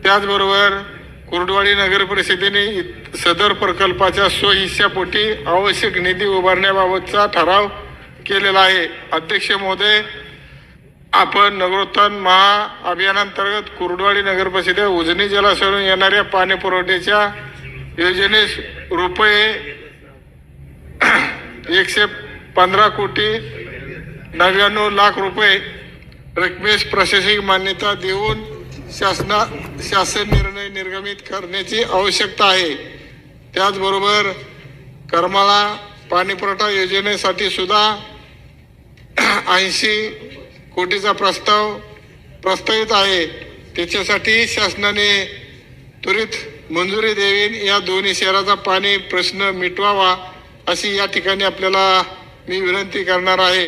त्याचबरोबर कुर्डवाडी नगर परिषदेने सदर प्रकल्पाच्या स्वहिस्सापोटी आवश्यक निधी उभारण्याबाबतचा ठराव केलेला आहे। अध्यक्ष महोदय, आपण नगरोत्थान महाअभियानांतर्गत कुर्डवाडी नगर परिषदेत उजनी जलाशयावरून येणाऱ्या पाणी पुरवठ्याच्या योजनेस रुपये 115 कोटी 99 लाख रुपये रकमेस प्रशासकीय मान्यता देऊन शासन निर्णय निर्गमित करण्याची आवश्यकता आहे। त्याचबरोबर करमाळा पाणी पुरवठा योजनेसाठी सुद्धा 80 कोटीचा प्रस्तावित आहे। त्याच्यासाठी शासनाने त्वरित मंजुरी द्यावी, या दोन्ही शहराचा पाणी प्रश्न मिटवावा अशी या ठिकाणी आपल्याला मी विनंती करणार आहे।